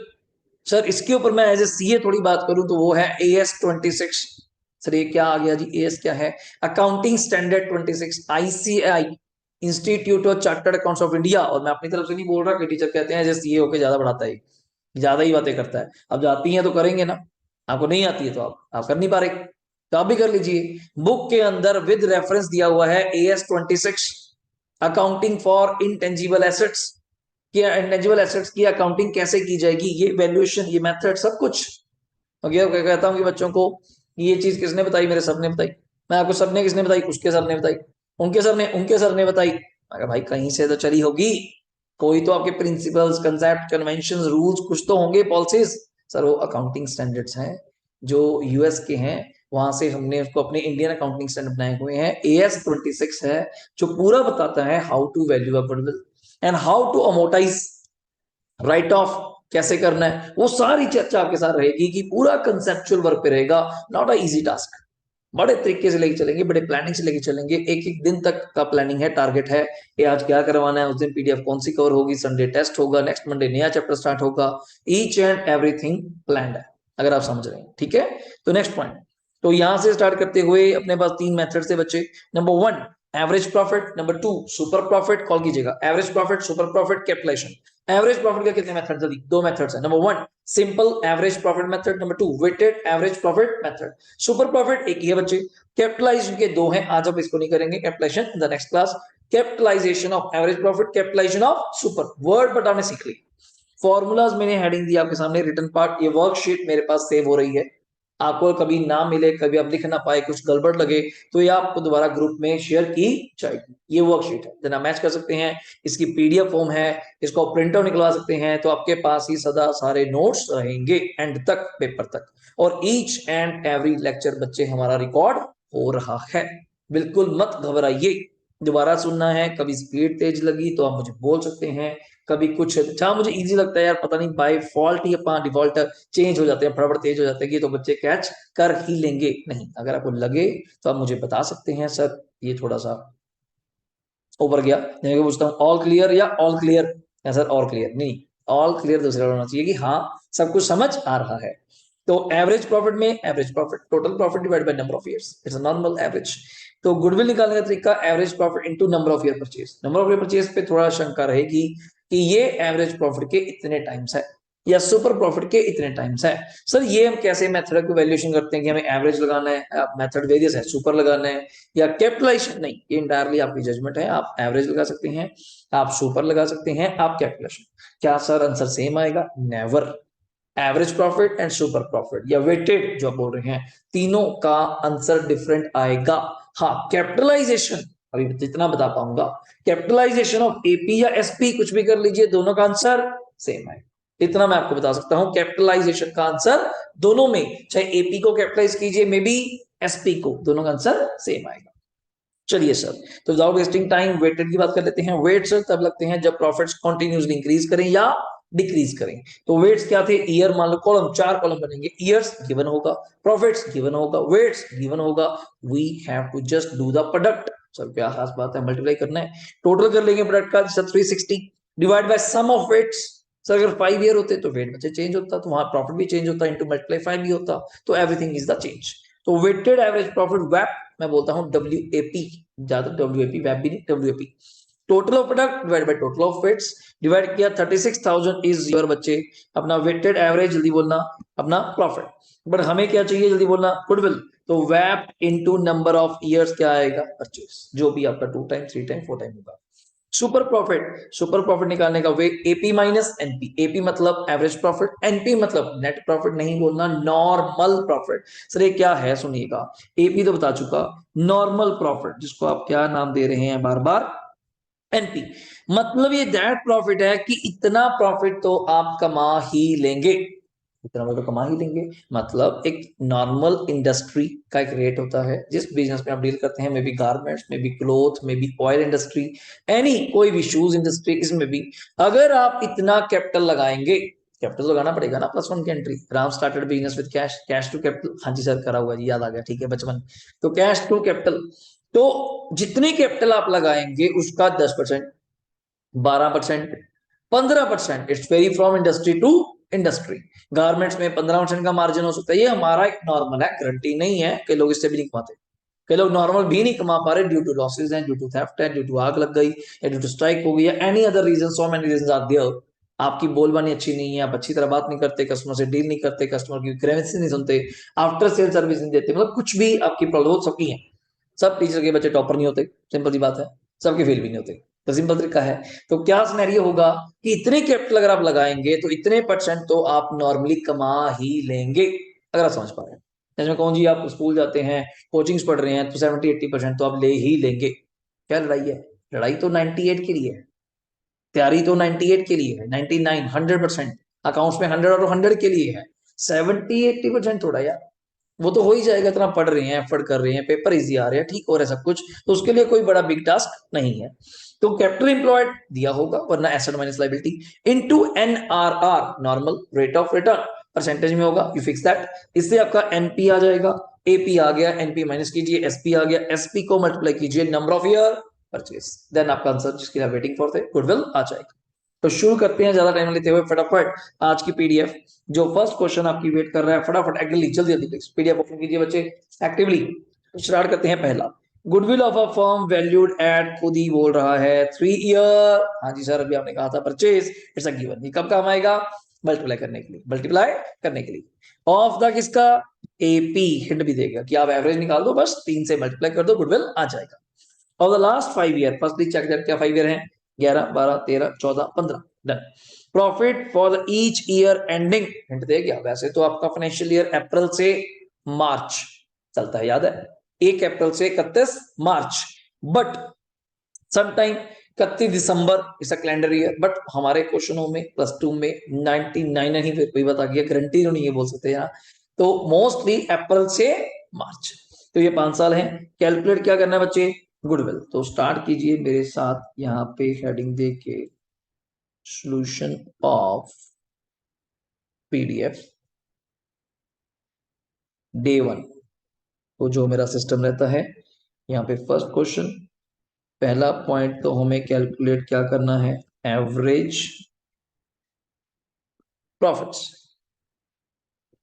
Sir इसके ऊपर मैं एज ए सीए थोड़ी बात करूं तो वो है AS 26। सर ये क्या आ गया जी, एएस क्या है, accounting standard 26, ICAI, institute of chartered accounts of India. और मैं अपनी तरफ से नहीं बोल रहा कि टीचर कहते हैं एज ए सीए होकर ज्यादा पढ़ाता है, ज्यादा ही बातें करता है। अब जाती हैं तो करेंगे ना, आपको नहीं आती है तो आप कर नहीं पा रहे, तो आप भी कर लीजिए। बुक के अंदर विद रेफरेंस दिया हुआ है AS 26, accounting for intangible assets, कि इंटेंजिबल एसेट्स की अकाउंटिंग कैसे की जाएगी, ये वैल्यूएशन, ये मेथड, सब कुछ। ओके, कहता हूँ कि बच्चों को ये चीज किसने बताई, मेरे सर ने बताई। मैं आपको सर ने किसने बताई, उसके सर ने बताई, उनके सर ने बताई। अगर भाई कहीं से तो चली होगी, कोई तो आपके प्रिंसिपल्स, कंसेप्ट, कन्वेंशन, रूल्स कुछ तो होंगे, पॉलिसीज। सर वो अकाउंटिंग स्टैंडर्ड्स हैं जो यूएस के हैं, वहां से हमने उसको अपने इंडियन अकाउंटिंग स्टैंडर्ड बनाए हुए हैं। AS 26 है जो पूरा बताता है how to value a goodwill and how to amortise, write off कैसे करना है, वो सारी चर्चा आपके साथ रहेगी कि पूरा कंसेप्चुअल वर्क पे रहेगा। नॉट अ इजी टास्क, बड़े तरीके से लेके चलेंगे, बड़े प्लानिंग से लेके चलेंगे, एक एक दिन तक का प्लानिंग है, टारगेट है कि आज क्या करवाना है, उस दिन पीडीएफ कौन सी कवर होगी, संडे टेस्ट होगा, नेक्स्ट मंडे नया चैप्टर स्टार्ट होगा, ईच एंड एवरीथिंग प्लान्ड है, अगर आप समझ रहे हैं। ठीक है, तो नेक्स्ट पॉइंट, तो यहां से स्टार्ट करते हुए अपने पास 3 मेथड से बच्चे। Number 1 average profit, number 2 super profit, call कीजिएगा average profit, super profit, capitalization. Average profit के कितने मेथड, जल्दी, 2 मेथड्स है। Number 1 simple average profit method, number 2 weighted average profit method. Super profit एक ही है बच्चे, कैपिटलाइजेशन के 2 हैं, आज हम इसको नहीं करेंगे, capitalisation in the next class. Capitalisation of average profit, capitalisation of super, word बताने सीख ली। फॉर्मूलाज मैंने हेडिंग दी आपके सामने, रिटन पार्ट, ये वर्कशीट मेरे पास सेव हो रही है, आपको कभी ना मिले, कभी आप लिख ना पाए, कुछ गड़बड़ लगे, तो ये आपको दोबारा ग्रुप में शेयर की जाएगी। ये वर्कशीट है, देना मैच कर सकते हैं, इसकी पीडीएफ फॉर्म है, इसको प्रिंट आउट निकलवा सकते हैं, तो आपके पास ही सदा सारे नोट्स रहेंगे एंड तक, पेपर तक। और ईच एंड एवरी लेक्चर बच्चे हमारा रिकॉर्ड हो रहा है, बिल्कुल मत घबराइए। दोबारा सुनना है, कभी स्पीड तेज लगी तो आप मुझे बोल सकते हैं, कभी कुछ जहां मुझे इजी लगता है यार, पता नहीं बाय फॉल्ट ही अपना डिफॉल्ट चेंज हो जाते हैं, फटाफट तेज हो जाते हैं कि तो बच्चे कैच कर ही लेंगे, नहीं अगर आपको लगे तो आप मुझे बता सकते हैं सर ये थोड़ा सा ऊपर गया, जैसे पूछता हूँ ऑल क्लियर या ऑल क्लियर, या सर और क्लियर नहीं, ऑल क्लियर दूसरा होना चाहिए कि हाँ सब कुछ समझ आ रहा है। तो एवरेज प्रॉफिट में average profit total profit divide by number of years, it's a normal average. तो गुडविल निकालने का तरीका average profit into number of year purchase. Number of year purchase पे थोड़ा शंका रहेगी कि ये एवरेज प्रॉफिट के इतने टाइम्स है या सुपर प्रॉफिट के इतने टाइम्स है। सर ये हम कैसे मेथड को वैल्यूएशन करते हैं कि हमें एवरेज लगाना है, मेथड वेरियस है, सुपर लगाना है या कैपिटलाइजेशन, नहीं ये इंटायरली आपकी जजमेंट है, आप एवरेज लगा सकते हैं, आप सुपर लगा सकते हैं, आप कैपिटलाइजेशन। क्या सर आंसर सेम आएगा, never. Average profit and super profit या वेटेड जो आप बोल रहे हैं, तीनों का आंसर डिफरेंट आएगा। हाँ कैपिटलाइजेशन अभी जितना बता पाऊंगा, कैपिटलाइजेशन ऑफ एपी या एसपी कुछ भी कर लीजिए, दोनों का आंसर सेम है। इतना मैं आपको बता सकता हूं कैपिटलाइजेशन का आंसर दोनों में, चाहे एपी को कैपिटलाइज कीजिए मे बी एसपी को, दोनों का आंसर सेम आएगा। चलिए सर, तो विदाउट वेस्टिंग टाइम वेटेड की बात कर लेते हैं। वेट सर तब लगते हैं जब प्रॉफिट्स कंटिन्यूअसली इंक्रीज करें या डिक्रीज करें। तो वेट्स क्या थे, ईयर मान लो कॉलम, 4 कॉलम बनेंगे, ईयर्स गिवन होगा, प्रॉफिट्स गिवन होगा, वेट्स गिवन होगा, we have to just do the product. Sir क्या खास बात है, मल्टीप्लाई करना है, टोटल कर लेंगे प्रोडक्ट का, sir 360 divide by sum of weights. Sir अगर 5 ईयर होते तो वेट में चेंज होता, तो वहां प्रॉफिट भी चेंज होता, इंटू मल्टीप्लाई 5 भी होता, तो एवरीथिंग इज द चेंज। तो वेटेड एवरेज प्रॉफिट वैप मैं बोलता हूं WAP, ज्यादा WAP वैप भी नहीं, WAP, total of product divide by total of weights, divide किया 36,000 इज योर बच्चे अपना वेटेड एवरेज, जल्दी बोलना, अपना प्रॉफिट। बट हमें क्या चाहिए, जल्दी बोलना, गुडविल। तो वैप इनटू नंबर ऑफ ईयर्स क्या आएगा, 25, जो भी आपका 2 टाइम 3 टाइम 4 टाइम होगा। सुपर प्रॉफिट, सुपर प्रॉफिट निकालने का वे एपी माइनस एनपी, एपी मतलब एवरेज प्रॉफिट, एनपी मतलब नेट प्रॉफिट, नहीं बोलना नॉर्मल प्रॉफिट। सर ये क्या है सुनिएगा, एपी तो बता चुका, नॉर्मल प्रॉफिट जिसको आप क्या नाम दे रहे हैं बार बार, एनपी, मतलब ये दैट प्रॉफिट है कि इतना प्रॉफिट तो आप कमा ही लेंगे, इतना तो कमा ही लेंगे। मतलब एक नॉर्मल इंडस्ट्री का एक रेट होता है जिस बिजनेस में आप डील करते हैं, may be garments, may be cloth, may be oil industry, any कोई भी शूज इंडस्ट्री, इसमें भी अगर आप इतना कैपिटल लगाएंगे, कैपिटल लगाना पड़ेगा ना, +1 की entry, Ram started business with cash, cash to capital, हाँ जी सर करा हुआ जी, याद आ गया, ठीक है बचपन, तो कैश टू कैपिटल, तो जितनी कैपिटल आप लगाएंगे उसका 10%, 12%, 15%, it's vary from industry to industry. Garments में 15% का मार्जिन हो सकता है, ये हमारा एक नॉर्मल है, गारंटी नहीं है, कई लोग इससे भी नहीं कमाते, कई लोग नॉर्मल भी नहीं कमा पा रहे, ड्यू टू लॉसेज हैं, ड्यू टू थेफ्ट है, ड्यू टू आग लग गई, या ड्यू टू स्ट्राइक हो गई, या any other reason, so many reason are there. आपकी बोलबानी अच्छी नहीं है, आप अच्छी तरह बात नहीं करते, कस्टमर से डील नहीं करते, कस्टमर की ग्रेवेंसी नहीं सुनते, आफ्टर सेल सर्विस नहीं देते, मतलब कुछ भी आपकी प्रॉब्लम हो सकती है। सब टीचर के बच्चे टॉपर नहीं होते, सिंपल सी बात है, सबके फेल भी नहीं होते, तो सिंपल तरीका है। तो क्या सिनेरियो होगा कि इतने कैपिटल अगर आप लगाएंगे तो इतने परसेंट तो आप नॉर्मली कमा ही लेंगे, अगर आप समझ पा रहे हैं। जैसे कौन जी आप स्कूल जाते हैं, कोचिंग्स पढ़ रहे हैं, तो 70-80% तो आप ले ही लेंगे। क्या लड़ाई है, लड़ाई तो 98 के लिए है, तैयारी तो 98 के लिए है, 99 100%, अकाउंट्स में 100 और 100 के लिए है, 70-80% थोड़ा यार, वो तो हो ही जाएगा, इतना पढ़ रहे हैं, एफर्ट कर रहे हैं, पेपर इजी आ रहे हैं, ठीक हो रहा है सब कुछ, तो उसके लिए कोई बड़ा बिग टास्क नहीं है। तो कैपिटल एम्प्लॉयड दिया होगा, वरना asset minus liability, into NRR, normal rate of return, percentage में होगा, यू फिक्स दैट, इससे आपका एनपी आ जाएगा, एपी आ गया, एनपी माइनस कीजिए, एसपी आ गया, एसपी को मल्टीप्लाई कीजिए number of year purchase, then आपका आंसर जिसके लिए वेटिंग फॉर थे गुडविल आ जाएगा। तो शुरू करते हैं ज्यादा टाइम लेते हुए, फटाफट आज की पीडीएफ, जो फर्स्ट क्वेश्चन आपकी वेट कर रहा है, फटाफट एक्टिवली जल्दी जल्दी प्लीज पीडीएफ ओपन कीजिए बच्चे, एक्टिवली स्टार्ट करते हैं। पहला, goodwill of a firm valued at, खुद ही बोल रहा है 3 ईयर, हाँ जी सर अभी आपने कहा था परचेज, इट्स अ गिवन, ये कब काम आएगा, मल्टीप्लाई करने के लिए, मल्टीप्लाई करने के लिए, ऑफ द किसका, एपी, हिंट भी देगा कि आप एवरेज निकाल दो, बस 3 से मल्टीप्लाई कर दो, गुडविल आ जाएगा। Of the last 5 year, firstly check that क्या 5 ईयर है, 11 12 13 14 15, done. Profit for the each year ending, hint दे गया, वैसे तो आपका फाइनेंशियल ईयर अप्रैल से मार्च चलता है, याद है, 1 अप्रैल से 31 मार्च, बट समटाइम 31 दिसंबर इस कैलेंडर ईयर, बट हमारे क्वेश्चनों में +2 में 99 नहीं, फिर कोई बता गया, गारंटी तो नहीं है बोल सकते यहाँ, तो मोस्टली अप्रैल से मार्च, तो ये 5 साल है। कैलकुलेट क्या करना है बच्चे, गुडविल, तो स्टार्ट कीजिए मेरे साथ, यहाँ पे हेडिंग दे के सॉल्यूशन ऑफ पीडीएफ डे 1, तो जो मेरा सिस्टम रहता है, यहाँ पे फर्स्ट क्वेश्चन, पहला पॉइंट तो हमें कैलकुलेट क्या करना है, एवरेज प्रॉफिट्स,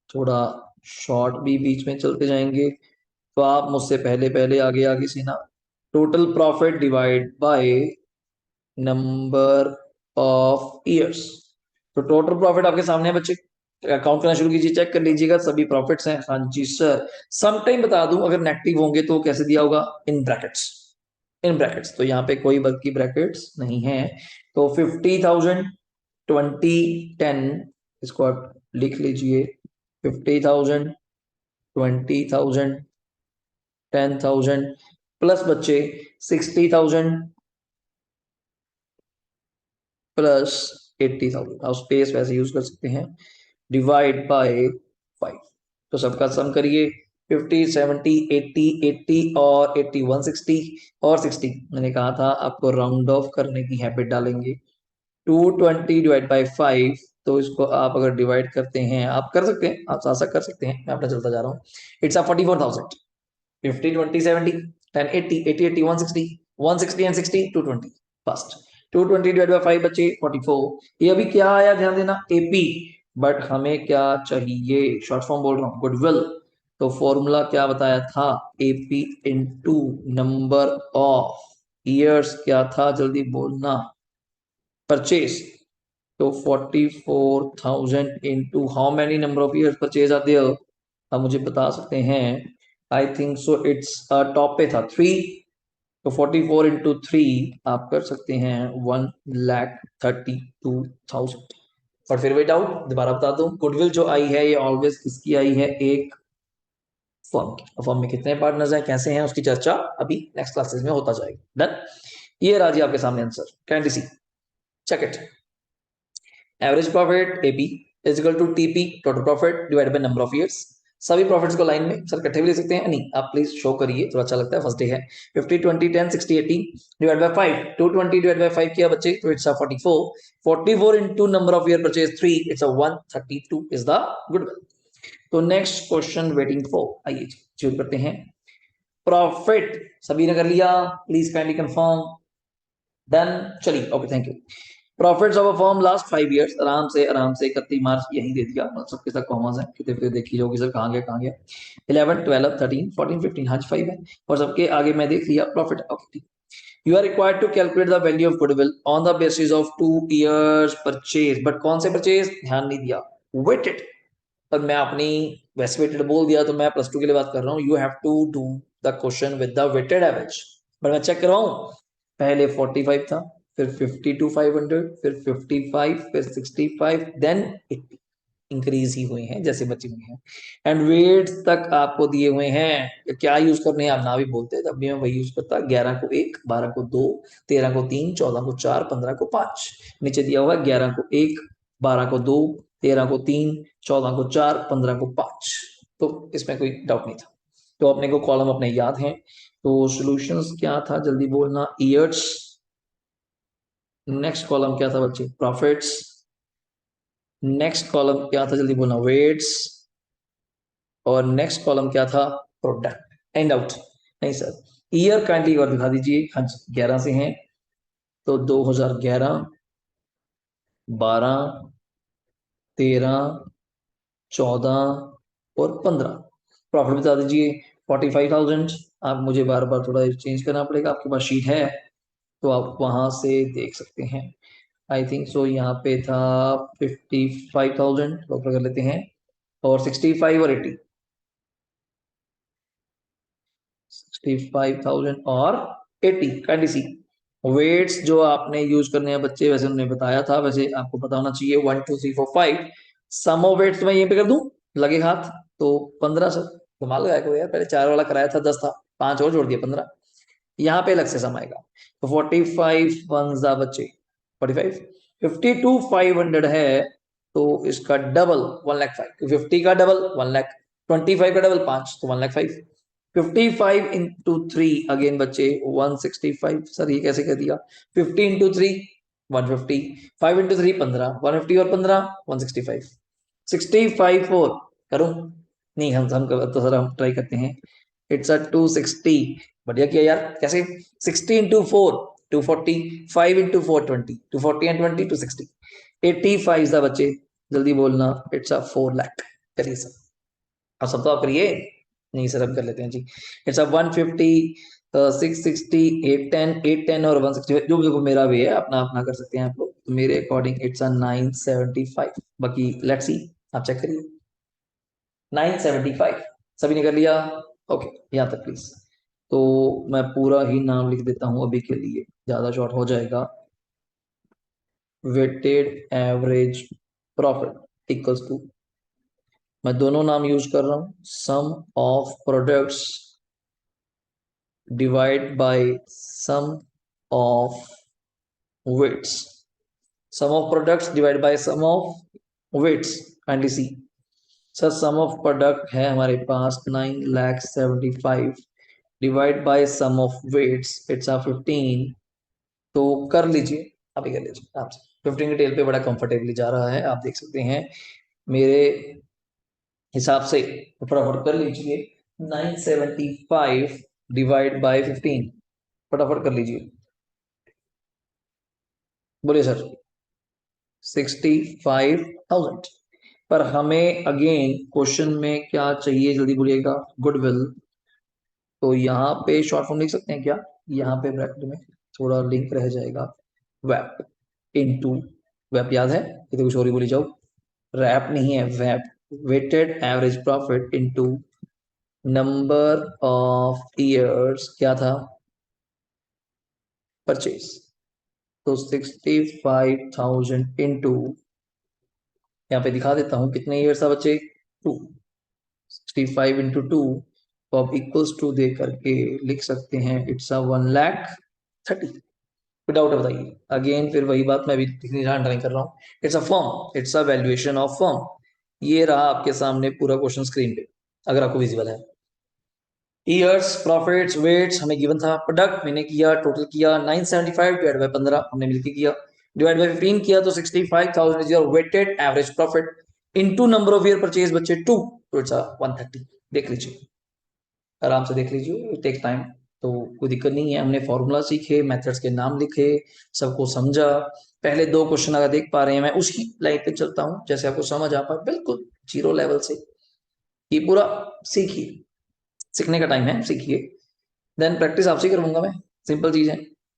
थोड़ा शॉर्ट भी बीच में चलते जाएंगे, तो आप मुझसे पहले पहले आगे आगे से ना, total profit divide by number of years, तो टोटल प्रॉफिट आपके सामने है बच्चे, अकाउंट करना शुरू कीजिए, चेक कर लीजिएगा सभी प्रॉफिट्स हैं, हाँ जी सर। सम टाइम बता दूं, अगर नेगेटिव होंगे तो कैसे दिया होगा, इन ब्रैकेट्स, इन ब्रैकेट्स, तो यहाँ पे कोई बल्कि ब्रैकेट्स नहीं है, तो 50,000 20 10, इसको आप लिख लीजिए, 50,000 20,000 10,000 प्लस बच्चे 60,000 प्लस 80,000। आप स्पेस वैसे यूज कर सकते हैं, डिवाइड बाय 5। तो सबका सम करिए, 50, 70, 80, 80 और 80, 160 और 60। मैंने कहा था आपको राउंड ऑफ करने की हैबिट डालेंगे। 220 डिवाइड बाय 5, तो इसको आप अगर डिवाइड करते हैं, आप कर सकते हैं, आप साथ साथ कर सकते हैं, मैं अपना चलता जा रहा हूँ। It's a 44,000। 50, 20, 70, 10, 80, 80, 80, 160, 160 and 60, 220। First 220 divide by 5 बचे 44। ये अभी क्या आया ध्यान देना, एपी। बट हमें क्या चाहिए, शॉर्ट फॉर्म बोल रहा हूँ, गुडविल। तो फॉर्मूला क्या बताया था, AP into number of years क्या था, जल्दी बोलना, परचेज। तो 44,000 into how many number of years purchase are there, आप मुझे बता सकते हैं। I think so it's top पे था 3। तो 44 इंटू 3 आप कर सकते हैं 1,32,000। और फिर वेट आउट, दोबारा बता दूं, गुडविल जो आई है ये ऑलवेज किसकी आई है, एक फर्म की। फर्म में कितने पार्टनर्स हैं, कैसे हैं, उसकी चर्चा अभी नेक्स्ट क्लासेस में होता जाएगा। डन। ये राजी आपके सामने आंसर, कैंडी सी, check it. Average profit AP is equal to TP total profit divide by number of years. सभी प्रॉफिट्स को लाइन में सर इकट्ठे भी ले सकते हैं, नहीं आप प्लीज शो करिए, थोड़ा अच्छा लगता है। फर्स्ट डे है 50, 20, 10, 60, 80 डिवाइड बाय 5। 220 डिवाइड बाय 5 किया बच्चे, तो it's a 44। 44 into number of year purchase 3, it's a 132 is the goodwill. तो नेक्स्ट क्वेश्चन वेटिंग फॉर, आइए शुरू करते हैं। प्रॉफिट सभी ने कर लिया, प्लीज काइंडली कंफर्म। डन, चलिए okay, thank you. Profits of a firm last 5 years, आराम से 31 मार्च यही दे दिया, मतलब सबके साथ कॉमर्स है, कितने फिर देखी जाओगी सर कहाँ गया। 11, 12, 13, 14, 15, हाँ 5 है, और सबके आगे मैं देख लिया profit. Okay, you are required to calculate the value of goodwill on the basis of 2 years purchase, but कौन से परचेज, ध्यान नहीं दिया, वेटेड। पर मैं अपनी वैसे वेटेड बोल दिया, तो मैं +2 के लिए बात कर रहा हूँ। You have to do the question with the weighted average. But मैं चेक करवाऊं, पहले 45 था, फिर 52,500, फिर 55, फिर 65, देन 80। इंक्रीज ही हुए हैं जैसे बचे हुए हैं। एंड वेट तक आपको दिए हुए हैं, क्या यूज करने हैं आप ना भी बोलते, तब भी मैं वही यूज करता। 11 को 1, 12 को 2, 13 को 3, 14 को 4, 15 को 5। नीचे दिया हुआ 11 को 1, 12 को 2, 13 को 3, 14 को 4, 15 को 5। तो इसमें कोई डाउट नहीं था। तो अपने को कॉलम अपने याद हैं। तो सॉल्यूशंस क्या था, जल्दी बोलना, ईयर्स। नेक्स्ट कॉलम क्या था बच्चे, प्रॉफिट्स। नेक्स्ट कॉलम क्या था, जल्दी बोलना, वेट्स। और नेक्स्ट कॉलम क्या था, प्रोडक्ट। एंड आउट, नहीं सर, ईयर काइंडली और दिखा दीजिए। हाँ जी, 11 से हैं, तो 2011, 12, 13, 14 और 15। प्रॉफिट बता दीजिए 45,000। आप मुझे बार बार थोड़ा चेंज करना पड़ेगा, आपके पास शीट है तो आप वहां से देख सकते हैं। आई थिंक सो यहाँ पे था 55,000, कर लेते हैं, और 65 और 80, 65,000 और 80 काइंडली सी। वेट्स जो आपने यूज करने हैं बच्चे, वैसे उन्होंने बताया था, वैसे आपको पता होना चाहिए 1, 2, 3, 4, 5। सम ऑफ वेट्स मैं यहीं पे कर दूं, लगे हाथ, तो 1500। कमाल लगाया को यार, पहले 4 वाला कराया था 10 था, 5 और जोड़ दिया 15। यहाँ पे अलग से सम आएगा। तो 45 वन जा बच्चे 45, 52,500 है, तो इसका डबल 1,05,000, 50 का डबल 1,00,000, 25 का डबल 5, तो 1,05,000। 55 इंटू 3 अगेन बच्चे 165। सर ये कैसे कर दिया, 50 इंटू 3 150, 5 इंटू 3 15, 150 और 15 165, 65 4 करूं, नहीं हम तो सर हम ट्राई करते हैं। It's a 260। बढ़िया किया यार, कैसे, 60 इंटू 4 240, 5 इंटू 4 20, 240 एंड 20 260, 85 था बच्चे, जल्दी बोलना, इट्स अ 4,00,000। करिए सर, अब सब तो आप करिए, नहीं सर हम कर लेते हैं जी। इट्स अ 150, 660, 810, 810 और 160, जो भी मेरा भी है, अपना अपना कर सकते हैं आप लोग। तो मेरे अकॉर्डिंग इट्स अ 975। बाकी लेट्स सी, आप चेक करिए। 975 सभी ने कर लिया, ओके, यहाँ तक प्लीज। तो मैं पूरा ही नाम लिख देता हूँ अभी के लिए, ज्यादा शॉर्ट हो जाएगा। Weighted average profit equals to, मैं दोनों नाम यूज कर रहा हूँ, sum of products divide by sum of weights. Sum of products divide by sum of weights, kindly see. Sir sum of product है हमारे पास 9,75,000 divide by sum of weights it's आ 15। तो कर लीजिए, अभी कर लीजिए आप। 15 के टेल पे बड़ा कंफर्टेबली जा रहा है, आप देख सकते हैं मेरे हिसाब से। तो फटाफट कर लीजिए 975 डिवाइड बाय 15, फटाफट कर लीजिए, बोलिए सर। 65,000। पर हमें अगेन क्वेश्चन में क्या चाहिए, जल्दी बोलिएगा। गुडविल। तो यहाँ पे शॉर्ट फॉर्म लिख सकते हैं क्या, यहाँ पे ब्रैकेट में थोड़ा लिंक रह जाएगा, वेब इनटू, वेब याद है, ये तो कुछ और ही बोली जाओ, रैप नहीं है, web, weighted average profit into number of years, क्या था, परचेज। तो 65,000 इंटू, यहाँ पे दिखा देता हूँ कितने ईयर्स था बच्चे, 2। 65 इंटू 2, तो आप इक्वल्स टू दे करके लिख सकते हैं इट्स अ 1,30,000। डाउट है बताइए, अगेन फिर वही बात, मैं अभी इतनी ध्यान नहीं कर रहा हूँ। It's a firm, it's a valuation of firm. ये रहा आपके सामने पूरा क्वेश्चन स्क्रीन पे, अगर आपको विजिबल है। ईयर्स, प्रॉफिट्स, वेट्स हमें गिवन था, प्रोडक्ट मैंने किया, टोटल किया 975 डिवाइड बाय 15 हमने मिलकर किया, डिवाइड बाय 15 किया तो 65,000 is your weighted average profit into number of year purchase बच्चे 2, तो इट्स 130। देख लीजिए, आराम से देख लीजिए, टेक टाइम। तो कोई दिक्कत नहीं है, हमने फॉर्मूला सीखे, मेथड्स के नाम लिखे, सबको समझा। पहले दो क्वेश्चन अगर देख पा रहे हैं, मैं उसी लाइन पे चलता हूँ जैसे आपको समझ आ पाए, बिल्कुल जीरो लेवल से। ये पूरा सीखिए, सीखने का टाइम है, सीखिए। देन प्रैक्टिस आपसे करवाऊंगा मैं, सिंपल चीज है।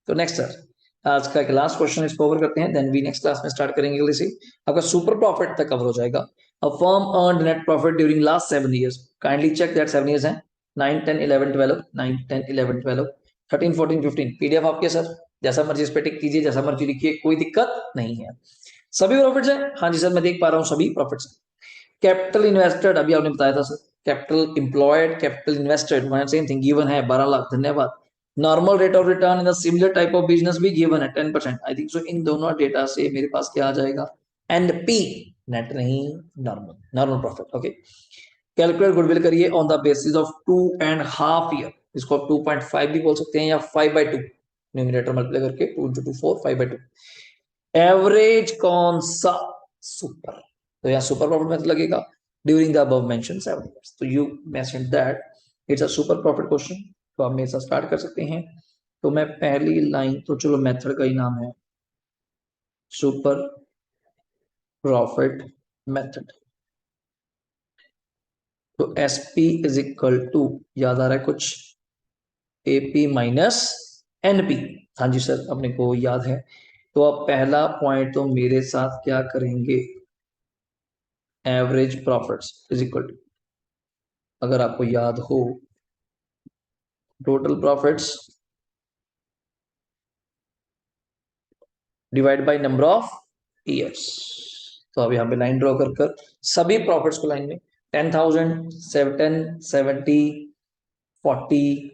तो नेक्स्ट सर, आज का एक लास्ट क्वेश्चन इसको कवर करते हैं, देन वी नेक्स्ट क्लास में स्टार्ट करेंगे जल्दी से। आपका सुपर प्रॉफिट तक कवर हो जाएगा। A firm earned net profit during last 7 years, kindly check that 7 years है, 9 10 11 12, 9 10 11 12 13 14 15। पीडीएफ आपके सर, जैसा मर्जी इस पे टिक कीजिए, जैसा मर्जी लिखिए, कोई दिक्कत नहीं है। सभी प्रॉफिट्स है, हाँ जी सर मैं देख पा रहा हूँ सभी प्रॉफिट्स। कैपिटल इन्वेस्टेड अभी आपने बताया था sir, capital employed, capital invested same thing, given है 12 लाख, धन्यवाद। Normal rate of return in the similar type of business भी गिवन है 10%। आई थिंक सो इन दोनों डेटा से मेरे पास क्या आ जाएगा, एनपी, नेट नहीं, normal, normal profit. Okay, calculate goodwill करिए on the basis of 2.5 year, इसको आप 2.5 भी बोल सकते हैं या 5/2, न्यूमरेटर मल्टीप्लाई करके 2 into 2 4, 5/2। एवरेज कौन सा, सुपर, तो यहाँ सुपर प्रॉफिट मेथड लगेगा during the above mentioned 7 years. तो you mention that it's a super profit question, तो आप मेरे साथ स्टार्ट कर सकते हैं। तो मैं पहली लाइन, तो चलो मेथड का ही नाम है सुपर प्रॉफिट मेथड। तो S P is equal to, याद आ रहा है कुछ, एपी माइनस एनपी, हाँ जी सर अपने को याद है। तो अब पहला पॉइंट तो मेरे साथ क्या करेंगे, average profits is equal to, अगर आपको याद हो, total profits divide by number of years. तो अब यहाँ पे लाइन ड्रॉ कर कर सभी प्रॉफिट्स को लाइन में, 10,000 10 70 40,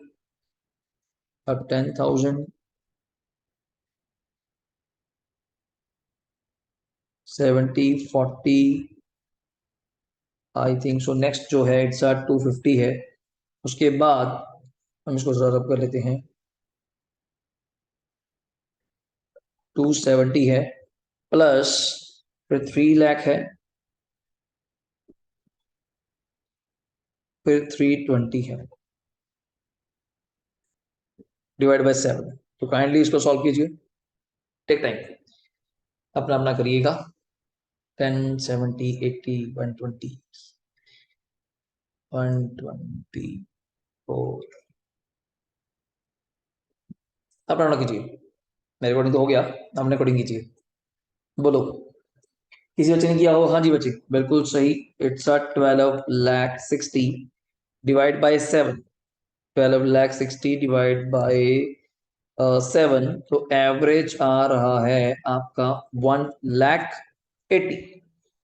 अब 10,000 70 40, आई थिंक सो नेक्स्ट जो है इट्स 250 है। उसके बाद हम इसको रब कर लेते हैं, 270 है, प्लस फिर 3 लाख है, फिर 320 है, डिवाइड बाय 7। तो काइंडली इसको सॉल्व कीजिए, टेक टाइम, अपना अपना करिएगा। 10 70 80 120 124, अपना अपना कीजिए, मेरे अकॉर्डिंग तो हो गया, अपने अकॉर्डिंग कीजिए, बोलो। किसी बच्चे ने किया हो, हाँ जी बच्चे बिल्कुल सही, it's 12,60,000 divide by 7, 12,60,000 divide by 7, तो एवरेज आ रहा है आपका 1,80,000।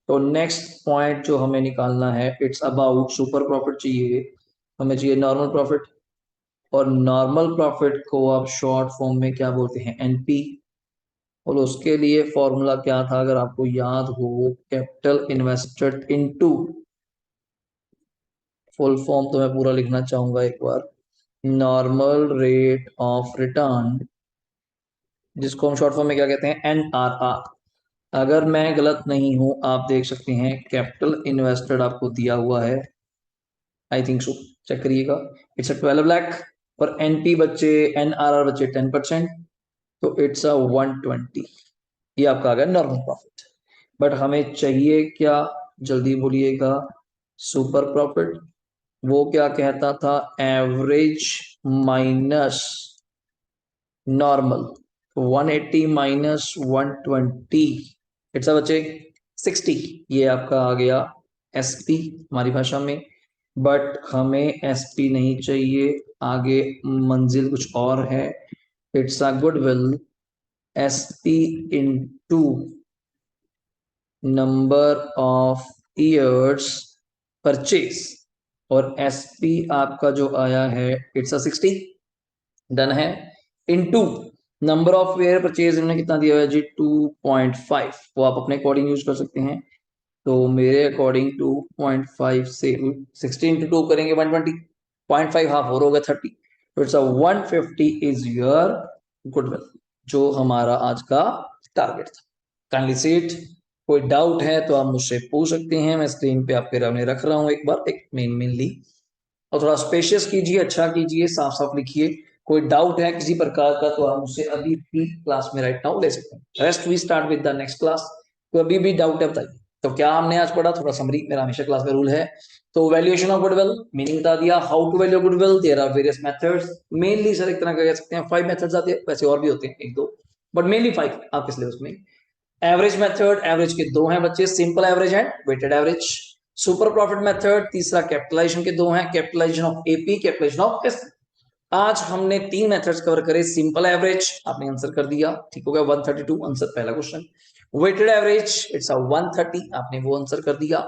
तो नेक्स्ट पॉइंट जो हमें निकालना है, इट्स अबाउट सुपर प्रॉफिट चाहिए, हमें चाहिए नॉर्मल प्रॉफिट। और नॉर्मल प्रॉफिट को आप शॉर्ट फॉर्म में क्या बोलते हैं, एनपी। और उसके लिए फॉर्मूला क्या था अगर आपको याद हो, capital invested into, full form तो मैं पूरा लिखना चाहूंगा एक बार, नॉर्मल रेट ऑफ रिटर्न, जिसको हम शॉर्ट फॉर्म में क्या कहते हैं, NRR। अगर मैं गलत नहीं हूं, आप देख सकते हैं कैपिटल इन्वेस्टेड आपको दिया हुआ है, आई थिंक सो, चेक करिएगा, इट्स अ 12 लाख। और एनपी बच्चे, NRR बच्चे 10%, तो इट्स अ 120। ये आपका आ गया नॉर्मल प्रॉफिट। बट हमें चाहिए क्या, जल्दी बोलिएगा, सुपर प्रॉफिट। वो क्या कहता था, average minus normal, 180 minus 120, it's बच्चे 60। ये आपका आ गया एसपी हमारी भाषा में। बट हमें एसपी नहीं चाहिए, आगे मंजिल कुछ और है। It's a goodwill, SP into number of years purchase, और एसपी आपका जो आया है इट्स अ 60, डन है। Into number of year purchase इन्होंने कितना दिया हुआ है जी, 2.5, वो आप अपने अकॉर्डिंग यूज कर सकते हैं। तो मेरे अकॉर्डिंग 2.5 से 60 इंटू 2 करेंगे 120, 0.5 हाफ और होगा 30, तो it's a 150 is your goodwill, जो हमारा आज का टारगेट था। काइंडली सीट, कोई डाउट है तो आप मुझसे पूछ सकते हैं, मैं स्क्रीन पे आपके सामने रख रहा हूँ एक बार, एक मेनली, और थोड़ा स्पेशियस कीजिए, अच्छा कीजिए, साफ साफ लिखिए। कोई डाउट है किसी प्रकार का तो आप मुझसे अभी भी क्लास में राइट नाउ ले सकते हैं। Rest we start with the next class. तो अभी भी डाउट है बताइए। तो क्या हमने आज पढ़ा, थोड़ा समरी, मेरा हमेशा क्लास में रूल है। तो वैल्यूएशन ऑफ गुडविल, मीनिंग बता दिया, how to value goodwill, there are various methods, mainly sir एक तरह का कह सकते हैं 5 मेथड्स आते हैं, वैसे और भी होते हैं एक दो, बट मेनली 5 आपके सिलेबस में। एवरेज मेथड, एवरेज के दो हैं बच्चे, simple average and weighted average. Super profit method तीसरा, कैपिटलाइजेशन के दो हैं, capitalisation of AP, capitalisation of SP. आज हमने 3 मेथड्स कवर करे। सिंपल एवरेज आपने आंसर कर दिया, ठीक हो गया, 132 आंसर पहला question. Weighted average it's a 130, आपने वो आंसर कर दिया।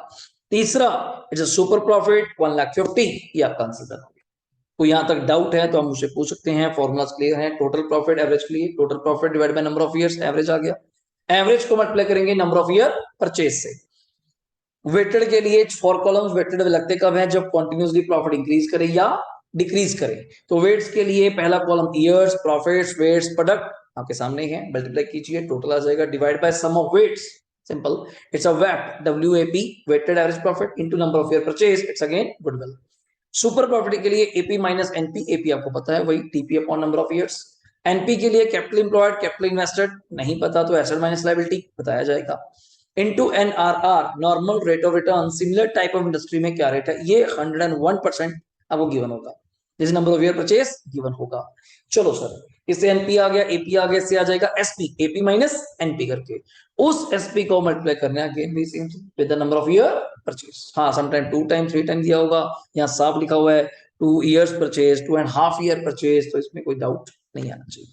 तीसरा इट्स अ सुपर प्रॉफिट 1,50,000, ये आपका आंसर कर दिया। तो यहां तक डाउट है तो आप मुझसे पूछ सकते हैं, फॉर्मूलाज क्लियर है। टोटल प्रॉफिट एवरेज के लिए, total profit divide by number of years, average आ गया। एवरेज को मल्टीप्लाई करेंगे नंबर ऑफ ईयर परचेज से। वेटेड के लिए 4 कॉलम्स, वेटेड लगते कब है, जब कंटिन्यूअसली प्रॉफिट इंक्रीज करे या डिक्रीज करे। तो वेट्स के लिए पहला column years, profits, weights, product आपके सामने है, मल्टीप्लाई कीजिए, टोटल आ जाएगा, divide by sum of weights, simple, it's a वैट, WAP, weighted average profit, into number of year purchase, it's again goodwill. Super profit के लिए एपी माइनस एनपी, एपी आपको पता है वही TP upon number of years. NP के लिए capital employed, capital invested, नहीं पता तो एसेट माइनस लायबिलिटी बताया जाएगा। Into NRR, normal rate of return, similar type of industry में क्या रेट है, ये 101% आपको गिवन होगा, जैसे number of year purchase given होगा। चलो सर, इससे एनपी आ गया, एपी आ गया, इससे आ जाएगा एसपी, एपी माइनस एनपी करके, उस एसपी को मल्टीप्लाई करना है again with the number of year purchase. हाँ, समटाइम 2 टाइम 3 टाइम दिया होगा, यहाँ साफ लिखा हुआ है 2 इयर्स परचेज, 2.5 ईयर परचेज, तो इसमें कोई डाउट नहीं आना चाहिए।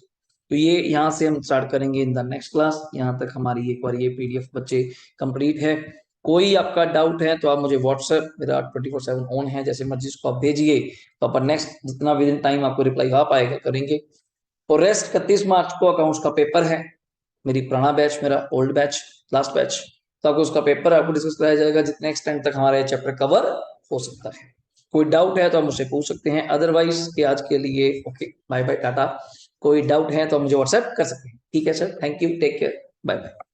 तो ये यहाँ से हम स्टार्ट करेंगे इन द नेक्स्ट क्लास। यहाँ तक हमारी एक बार ये पीडीएफ बच्चे कंप्लीट है। कोई आपका डाउट है तो आप मुझे व्हाट्सएप, मेरा 24/7 ऑन है, जैसे मर्जी उसको आप भेजिए, तो अपन नेक्स्ट जितना विद इन टाइम आपको रिप्लाई आ पाएगा करेंगे। और रेस्ट 31 मार्च को अकाउंट्स का पेपर है, मेरी पुराना बैच, मेरा ओल्ड बैच, लास्ट बैच, तो आपको उसका पेपर आपको डिस्कस कराया जाएगा, जितने एक्सटेंड तक हमारा चैप्टर कवर हो सकता है। कोई डाउट है तो आप मुझसे पूछ सकते हैं, अदरवाइज के आज के लिए ओके, बाय बाय, टाटा। कोई डाउट है तो आप मुझे व्हाट्सएप कर सकते हैं। ठीक है sir, thank you, take care, bye bye.